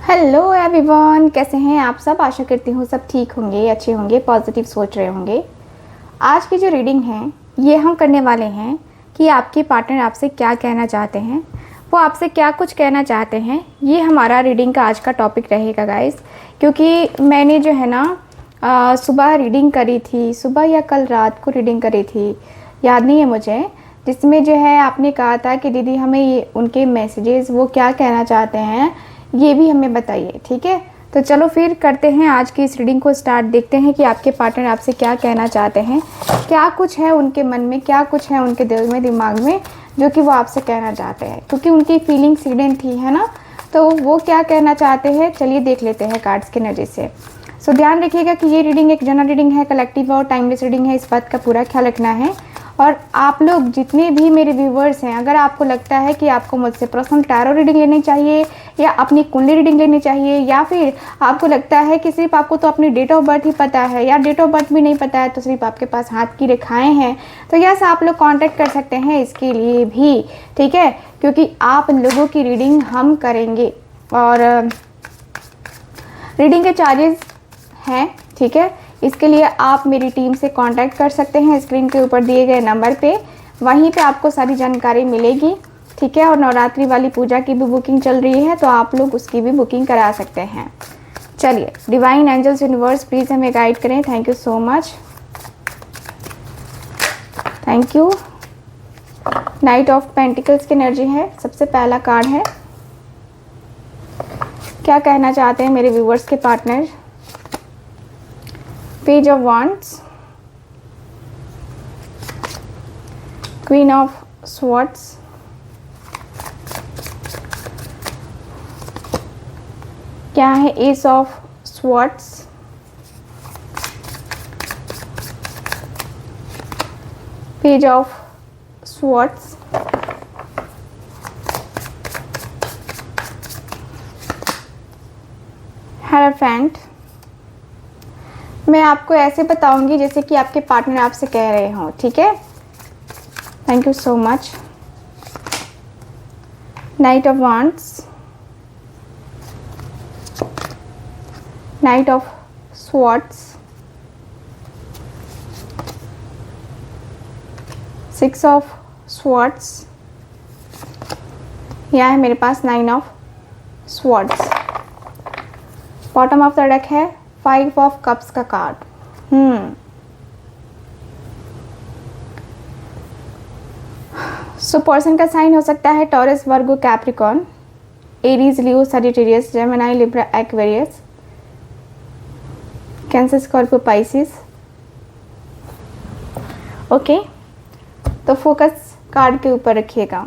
Hello everyone, कैसे हैं आप सब। आशा करती हूँ सब ठीक होंगे, अच्छे होंगे, पॉजिटिव सोच रहे होंगे। आज की जो रीडिंग है ये हम करने वाले हैं कि आपके पार्टनर आपसे क्या कहना चाहते हैं, वो आपसे क्या कुछ कहना चाहते हैं। ये हमारा रीडिंग का आज का टॉपिक रहेगा गाइस। क्योंकि मैंने जो है ना सुबह रीडिंग करी थी, सुबह या कल रात को रीडिंग करी थी, याद नहीं है मुझे, जिसमें जो है आपने कहा था कि दीदी हमें ये उनके मैसेजेस वो क्या कहना चाहते हैं ये भी हमें बताइए। ठीक है, तो चलो फिर करते हैं आज की इस रीडिंग को स्टार्ट। देखते हैं कि आपके पार्टनर आपसे क्या कहना चाहते हैं, क्या कुछ है उनके मन में, क्या कुछ है उनके दिल में, दिमाग में, जो कि वो आपसे कहना चाहते हैं। क्योंकि उनकी फीलिंग्स हिडन थी, है ना, तो वो क्या कहना चाहते हैं चलिए देख लेते हैं कार्ड्स की एनर्जी से। सो ध्यान रखिएगा कि ये रीडिंग एक जनरल रीडिंग है, कलेक्टिव और टाइमलेस रीडिंग है, इस बात का पूरा ख्याल रखना है। और आप लोग जितने भी मेरे व्यूवर्स हैं, अगर आपको लगता है कि आपको मुझसे पर्सनल टैरो रीडिंग लेनी चाहिए या अपनी कुंडली रीडिंग लेनी चाहिए, या फिर आपको लगता है कि सिर्फ आपको तो अपनी डेट ऑफ बर्थ ही पता है या डेट ऑफ बर्थ भी नहीं पता है, तो सिर्फ आपके पास हाथ की रेखाएं हैं, तो यस आप लोग कांटेक्ट कर सकते हैं इसके लिए भी। ठीक है, क्योंकि आप लोगों की रीडिंग हम करेंगे और रीडिंग के चार्जेस हैं। ठीक है, इसके लिए आप मेरी टीम से कांटेक्ट कर सकते हैं स्क्रीन के ऊपर दिए गए नंबर पे, वहीं पे आपको सारी जानकारी मिलेगी। ठीक है, और नवरात्रि वाली पूजा की भी बुकिंग चल रही है, तो आप लोग उसकी भी बुकिंग करा सकते हैं। चलिए, डिवाइन एंजल्स यूनिवर्स प्लीज़ हमें गाइड करें। Thank you so much, thank you. Night of pentacles की एनर्जी है, सबसे पहला कार्ड है। क्या कहना चाहते हैं मेरे व्यूवर्स के partner. Page of wands, queen of swords, क्या है S of swords, page of swords, hierophant. मैं आपको ऐसे बताऊंगी जैसे कि आपके पार्टनर आपसे कह रहे हों। ठीक है, thank you so much. Knight of wands, knight of swords, six of swords, यहाँ है मेरे पास nine of swords। Bottom of the deck है फाइव ऑफ कप्स का कार्ड। सो पर्सन का साइन हो सकता है Taurus, Virgo, Capricorn, Aries, Leo, Sagittarius, Gemini, Libra, Aquarius, Cancer, Scorpio, Pisces. Okay, तो फोकस कार्ड के ऊपर रखिएगा।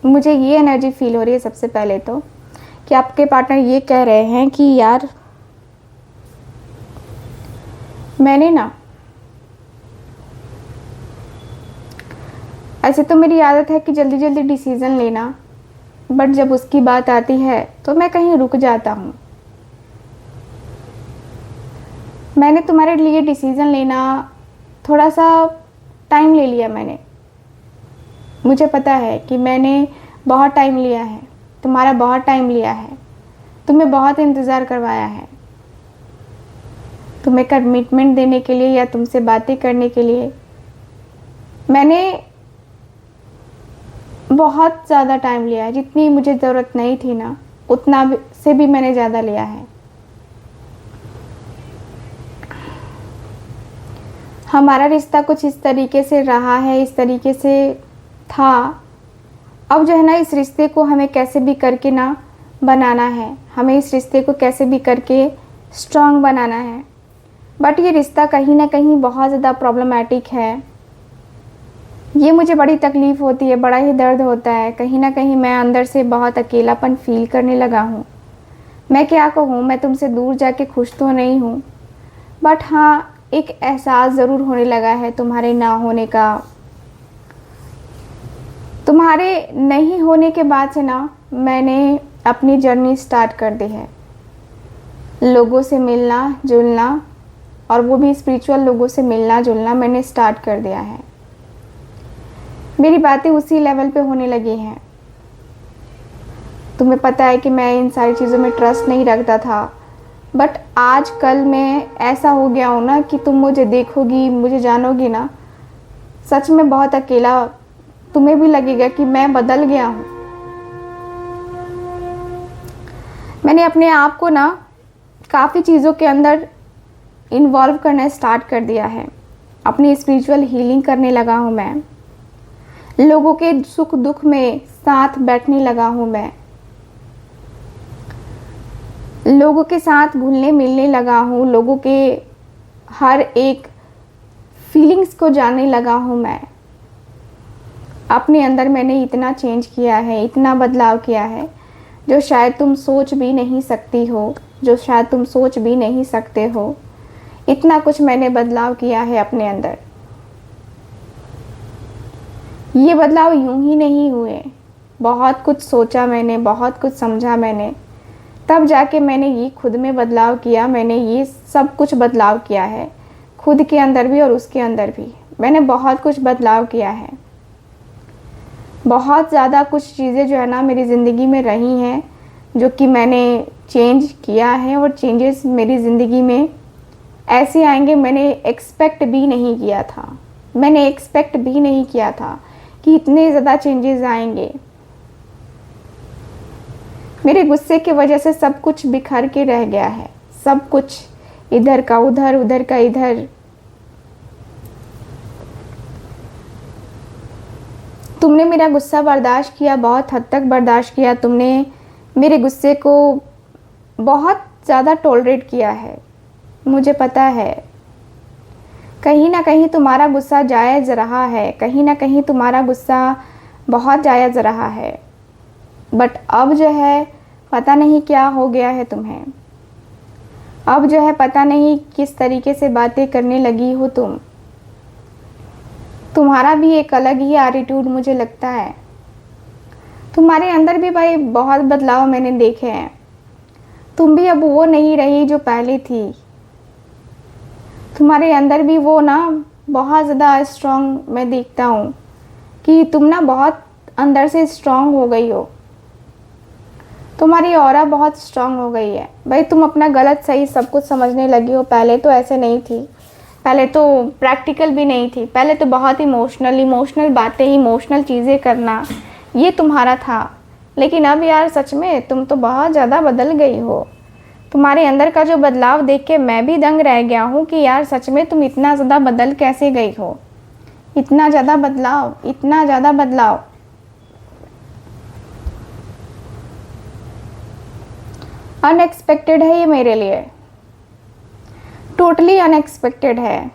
मुझे ये एनर्जी फील हो रही है सबसे पहले तो कि आपके पार्टनर ये कह रहे हैं कि यार मैंने ना, ऐसे तो मेरी आदत है कि जल्दी जल्दी डिसीज़न लेना, बट जब उसकी बात आती है तो मैं कहीं रुक जाता हूँ। मैंने तुम्हारे लिए डिसीज़न लेना थोड़ा सा टाइम ले लिया। मुझे पता है कि मैंने बहुत टाइम लिया है, तुम्हारा बहुत टाइम लिया है, तुम्हें बहुत इंतज़ार करवाया है, तुम्हें कमिटमेंट देने के लिए या तुमसे बातें करने के लिए मैंने बहुत ज़्यादा टाइम लिया है। जितनी मुझे ज़रूरत नहीं थी ना, उतना से भी मैंने ज़्यादा लिया है। हमारा रिश्ता कुछ इस तरीके से रहा है, इस तरीके से था। अब जो है ना, इस रिश्ते को हमें कैसे भी करके ना बनाना है, हमें इस रिश्ते को कैसे भी करके स्ट्रांग बनाना है। बट ये रिश्ता कहीं ना कहीं बहुत ज़्यादा प्रॉब्लमैटिक है। ये मुझे बड़ी तकलीफ़ होती है, बड़ा ही दर्द होता है। कहीं ना कहीं मैं अंदर से बहुत अकेलापन फील करने लगा हूँ। मैं क्या कहूँ, मैं तुमसे दूर जाके खुश तो नहीं हूँ, बट हाँ एक एहसास ज़रूर होने लगा है तुम्हारे ना होने का। तुम्हारे नहीं होने के बाद से ना मैंने अपनी जर्नी स्टार्ट कर दी है। लोगों से मिलना जुलना, और वो भी स्पिरिचुअल लोगों से मिलना जुलना मैंने स्टार्ट कर दिया है। मेरी बातें उसी लेवल पे होने लगी हैं। तुम्हें पता है कि मैं इन सारी चीज़ों में ट्रस्ट नहीं रखता था, बट आज कल मैं ऐसा हो गया हूँ ना कि तुम मुझे देखोगी, मुझे जानोगी ना, सच में बहुत अकेला तुम्हें भी लगेगा कि मैं बदल गया हूँ। मैंने अपने आप को ना काफ़ी चीज़ों के अंदर इन्वॉल्व करना स्टार्ट कर दिया है। अपनी स्पिरिचुअल हीलिंग करने लगा हूँ मैं। लोगों के सुख दुख में साथ बैठने लगा हूँ मैं। लोगों के साथ घुलने मिलने लगा हूँ। लोगों के हर एक फीलिंग्स को जानने लगा हूँ मैं। अपने अंदर मैंने इतना चेंज किया है, इतना बदलाव किया है, जो शायद तुम सोच भी नहीं सकती हो, जो शायद तुम सोच भी नहीं सकते हो। इतना कुछ मैंने बदलाव किया है अपने अंदर। ये बदलाव यूं ही नहीं हुए, बहुत कुछ सोचा मैंने, बहुत कुछ समझा मैंने, तब जाके मैंने ये खुद में बदलाव किया। मैंने ये सब कुछ बदलाव किया है, खुद के अंदर भी और उसके अंदर भी मैंने बहुत कुछ बदलाव किया है। बहुत ज़्यादा कुछ चीज़ें जो है ना मेरी ज़िंदगी में रही हैं, जो कि मैंने चेंज किया है, और चेंजेस मेरी ज़िंदगी में ऐसे आएंगे मैंने एक्सपेक्ट भी नहीं किया था। मैंने एक्सपेक्ट भी नहीं किया था कि इतने ज़्यादा चेंजेस आएंगे। मेरे गुस्से की वजह से सब कुछ बिखर के रह गया है, सब कुछ इधर का उधर, उधर का इधर। तुमने मेरा गुस्सा बर्दाश्त किया, बहुत हद तक बर्दाश्त किया। तुमने मेरे गुस्से को बहुत ज़्यादा टॉलरेट किया है। मुझे पता है कहीं ना कहीं तुम्हारा गुस्सा जायज़ रहा है, कहीं ना कहीं तुम्हारा गुस्सा बहुत जायज़ रहा है, बट अब जो है पता नहीं क्या हो गया है तुम्हें। अब जो है पता नहीं किस तरीके से बातें करने लगी हो तुम। तुम्हारा भी एक अलग ही एटीट्यूड मुझे लगता है। तुम्हारे अंदर भी भाई बहुत बदलाव मैंने देखे हैं। तुम भी अब वो नहीं रही जो पहले थी। तुम्हारे अंदर भी वो ना बहुत ज़्यादा स्ट्रॉन्ग मैं देखता हूँ कि तुम ना बहुत अंदर से स्ट्रॉन्ग हो गई हो। तुम्हारी ऑरा बहुत स्ट्रॉन्ग हो गई है भाई। तुम अपना गलत सही सब कुछ समझने लगी हो। पहले तो ऐसे नहीं थी, पहले तो प्रैक्टिकल भी नहीं थी, पहले तो बहुत इमोशनल बातें, इमोशनल चीज़ें करना ये तुम्हारा था। लेकिन अब यार सच में तुम तो बहुत ज़्यादा बदल गई हो। तुम्हारे अंदर का जो बदलाव देख के मैं भी दंग रह गया हूँ कि यार सच में तुम इतना ज़्यादा बदल कैसे गई हो। इतना ज़्यादा बदलाव, इतना ज़्यादा बदलाव। अनएक्सपेक्टेड है ये मेरे लिए, टोटली अनएक्सपेक्टेड है।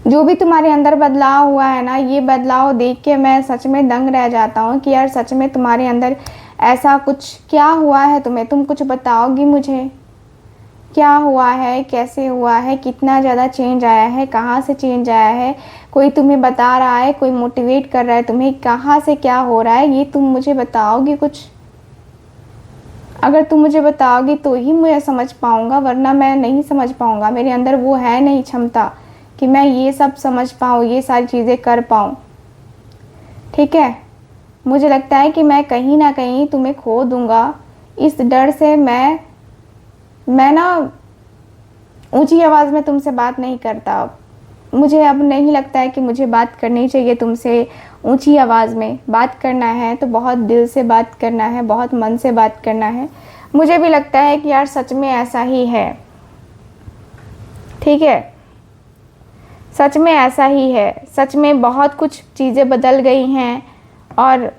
जो भी तुम्हारे अंदर बदलाव हुआ है ना, ये बदलाव देख के मैं सच में दंग रह जाता हूँ कि यार सच में तुम्हारे अंदर ऐसा कुछ क्या हुआ है तुम्हें। तुम कुछ बताओगी मुझे क्या हुआ है, कैसे हुआ है, कितना ज़्यादा चेंज आया है, कहाँ से चेंज आया है। कोई तुम्हें बता रहा है, कोई मोटिवेट कर रहा है तुम्हें, कहाँ से क्या हो रहा है, ये तुम मुझे बताओगी कुछ। अगर तुम मुझे बताओगी तो ही मुझे समझ पाऊँगा, वरना मैं नहीं समझ पाऊँगा। मेरे अंदर वो है नहीं क्षमता कि मैं ये सब समझ पाऊँ, ये सारी चीज़ें कर पाऊँ। ठीक है, मुझे लगता है कि मैं कहीं ना कहीं तुम्हें खो दूँगा। इस डर से मैं ना ऊंची आवाज़ में तुमसे बात नहीं करता। मुझे अब नहीं लगता है कि मुझे बात करनी चाहिए तुमसे ऊंची आवाज़ में। बात करना है तो बहुत दिल से बात करना है, बहुत मन से बात करना है। मुझे भी लगता है कि यार सच में ऐसा ही है। ठीक है, सच में ऐसा ही है। सच में बहुत कुछ चीज़ें बदल गई हैं, और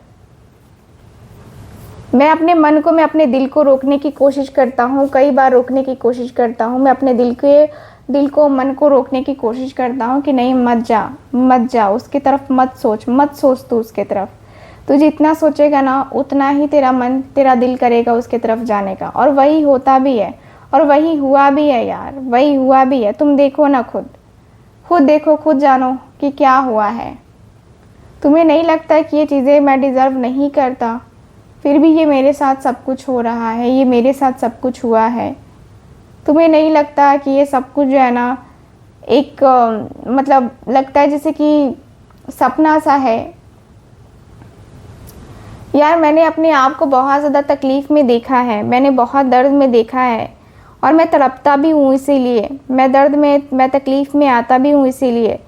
मैं अपने मन को, मैं अपने दिल को रोकने की कोशिश करता हूँ। कई बार रोकने की कोशिश करता हूँ। मैं अपने दिल को मन को रोकने की कोशिश करता हूँ कि नहीं, मत जा उसकी तरफ, मत सोच तू उसके तरफ। तू जितना सोचेगा ना उतना ही तेरा मन, तेरा दिल करेगा उसके तरफ जाने का। और वही होता भी है, और वही हुआ भी है यार, वही हुआ भी है। तुम देखो ना, खुद देखो, खुद जानो कि क्या हुआ है। तुम्हें नहीं लगता कि ये चीज़ें मैं डिज़र्व नहीं करता, फिर भी ये मेरे साथ सब कुछ हो रहा है, ये मेरे साथ सब कुछ हुआ है। तुम्हें नहीं लगता कि ये सब कुछ जो है ना एक मतलब लगता है जैसे कि सपना सा है, यार मैंने अपने आप को बहुत ज़्यादा तकलीफ़ में देखा है, मैंने बहुत दर्द में देखा है, और मैं तड़पता भी हूँ इसीलिए, मैं दर्द में, मैं तकलीफ़ में आता भी हूँ इसीलिए,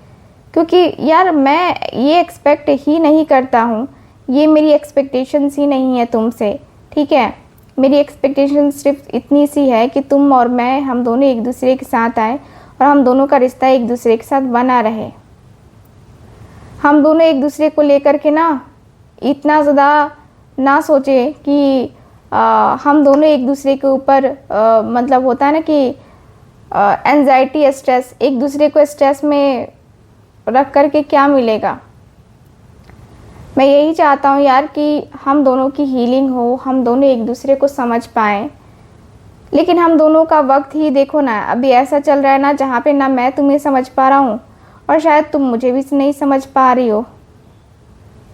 क्योंकि यार मैं ये एक्सपेक्ट ही नहीं करता हूँ, ये मेरी एक्सपेक्टेशंस ही नहीं है तुमसे, ठीक है। मेरी एक्सपेक्टेशन सिर्फ इतनी सी है कि तुम और मैं, हम दोनों एक दूसरे के साथ आए और हम दोनों का रिश्ता एक दूसरे के साथ बना रहे। हम दोनों एक दूसरे को लेकर के ना इतना ज़्यादा ना सोचे कि हम दोनों एक दूसरे के ऊपर मतलब होता है ना कि एंजाइटी, स्ट्रेस, एक दूसरे को स्ट्रेस में रख कर के क्या मिलेगा। मैं यही चाहता हूँ यार कि हम दोनों की हीलिंग हो, हम दोनों एक दूसरे को समझ पाएँ। लेकिन हम दोनों का वक्त ही देखो ना, अभी ऐसा चल रहा है ना जहाँ पे ना मैं तुम्हें समझ पा रहा हूँ और शायद तुम मुझे भी नहीं समझ पा रही हो।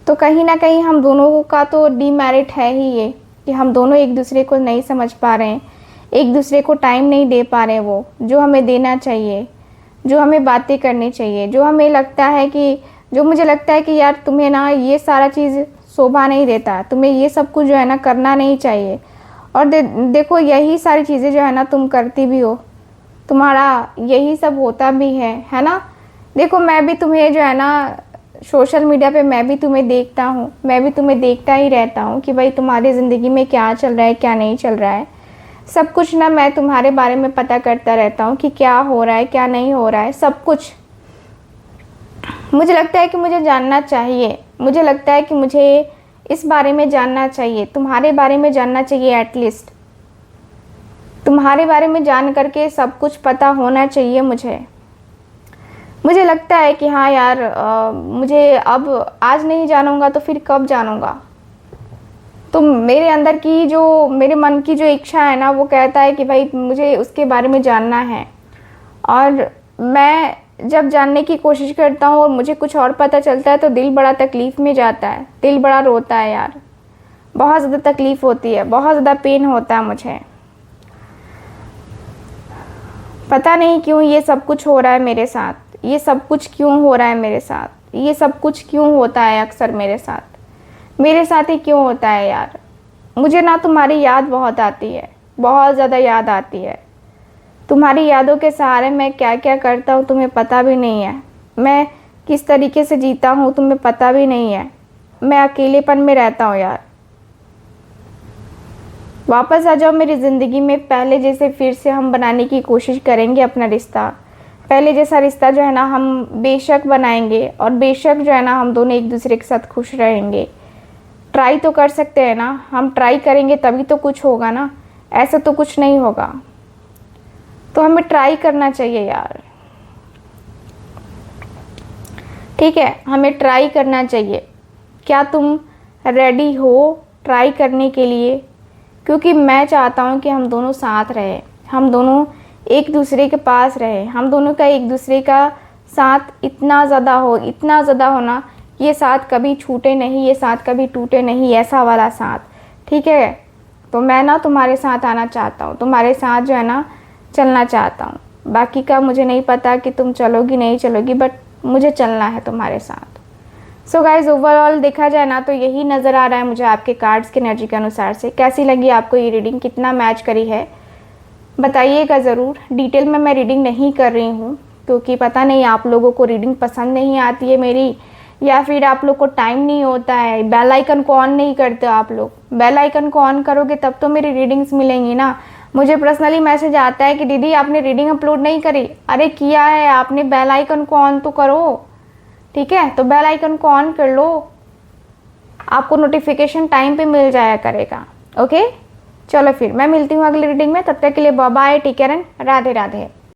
तो कहीं ना कहीं हम दोनों का तो डीमेरिट है ही ये कि हम दोनों एक दूसरे को नहीं समझ पा रहे हैं, एक दूसरे को टाइम नहीं दे पा रहे हैं, वो जो हमें देना चाहिए, जो हमें बातें करनी चाहिए, जो हमें लगता है कि, जो मुझे लगता है कि यार तुम्हें ना ये सारा चीज़ शोभा नहीं देता, तुम्हें ये सब कुछ जो है ना करना नहीं चाहिए। और देखो यही सारी चीज़ें जो है ना तुम करती भी हो, तुम्हारा यही सब होता भी है ना। देखो मैं भी तुम्हें जो है ना सोशल मीडिया पे मैं भी तुम्हें देखता हूँ, मैं भी तुम्हें देखता ही रहता हूँ कि भाई तुम्हारी ज़िंदगी में क्या चल रहा है, क्या नहीं चल रहा है, सब कुछ ना मैं तुम्हारे बारे में पता करता रहता हूँ कि क्या हो रहा है, क्या नहीं हो रहा है, सब कुछ मुझे लगता है कि मुझे जानना चाहिए, मुझे लगता है कि मुझे इस बारे में जानना चाहिए, तुम्हारे बारे में जानना चाहिए, एटलीस्ट तुम्हारे बारे में जान करके सब कुछ पता होना चाहिए मुझे लगता है कि हाँ यार मुझे अब आज नहीं जानूंगा तो फिर कब जानूंगा। तो मेरे अंदर की जो, मेरे मन की जो इच्छा है ना वो कहता है कि भाई मुझे उसके बारे में जानना है, और मैं जब जानने की कोशिश करता हूँ और मुझे कुछ और पता चलता है तो दिल बड़ा तकलीफ़ में जाता है, दिल बड़ा रोता है यार, बहुत ज़्यादा तकलीफ़ होती है, बहुत ज़्यादा पेन होता है मुझे। पता नहीं क्यों ये सब कुछ हो रहा है मेरे साथ, ये सब कुछ क्यों हो रहा है मेरे साथ, ये सब कुछ क्यों होता है अक्सर मेरे साथ ही क्यों होता है यार। मुझे ना तुम्हारी याद बहुत आती है, बहुत ज़्यादा याद आती है। तुम्हारी यादों के सहारे मैं क्या क्या करता हूँ तुम्हें पता भी नहीं है, मैं किस तरीके से जीता हूँ तुम्हें पता भी नहीं है। मैं अकेलेपन में रहता हूँ यार, वापस आ जाओ मेरी ज़िंदगी में, पहले जैसे फिर से हम बनाने की कोशिश करेंगे अपना रिश्ता, पहले जैसा रिश्ता जो है ना हम बेशक बनाएंगे, और बेशक जो है ना हम दोनों एक दूसरे के साथ खुश रहेंगे। ट्राई तो कर सकते हैं ना, हम ट्राई करेंगे तभी तो कुछ होगा ना, ऐसा तो कुछ नहीं होगा। तो हमें ट्राई करना चाहिए यार, ठीक है, हमें ट्राई करना चाहिए। क्या तुम रेडी हो ट्राई करने के लिए? क्योंकि मैं चाहता हूँ कि हम दोनों साथ रहें, हम दोनों एक दूसरे के पास रहें, हम दोनों का एक दूसरे का साथ इतना ज़्यादा हो, इतना ज़्यादा होना, ये साथ कभी छूटे नहीं, ये साथ कभी टूटे नहीं, ऐसा वाला साथ, ठीक है। तो मैं ना तुम्हारे साथ आना चाहता हूँ, तुम्हारे साथ जो है ना चलना चाहता हूँ। बाकी का मुझे नहीं पता कि तुम चलोगी नहीं चलोगी, बट मुझे चलना है तुम्हारे साथ। सो गाइज ओवरऑल देखा जाए ना तो यही नज़र आ रहा है मुझे आपके कार्ड्स की एनर्जी के अनुसार से। कैसी लगी आपको ये रीडिंग, कितना मैच करी है बताइएगा ज़रूर। डिटेल में मैं रीडिंग नहीं कर रही हूँ क्योंकि पता नहीं आप लोगों को रीडिंग पसंद नहीं आती है मेरी, या फिर आप लोग को टाइम नहीं होता है, बेल आइकन को ऑन नहीं करते हो आप लोग। बेल आइकन को ऑन करोगे तब तो मेरी रीडिंग्स मिलेंगी ना। मुझे पर्सनली मैसेज आता है कि दीदी आपने रीडिंग अपलोड नहीं करी। अरे किया है आपने, बेल आइकन को ऑन तो करो, ठीक है। तो बेल आइकन को ऑन कर लो, आपको नोटिफिकेशन टाइम पे मिल जाया करेगा। ओके चलो फिर मैं मिलती हूँ अगली रीडिंग में, तब तक के लिए bye bye, take care and Radhe Radhe.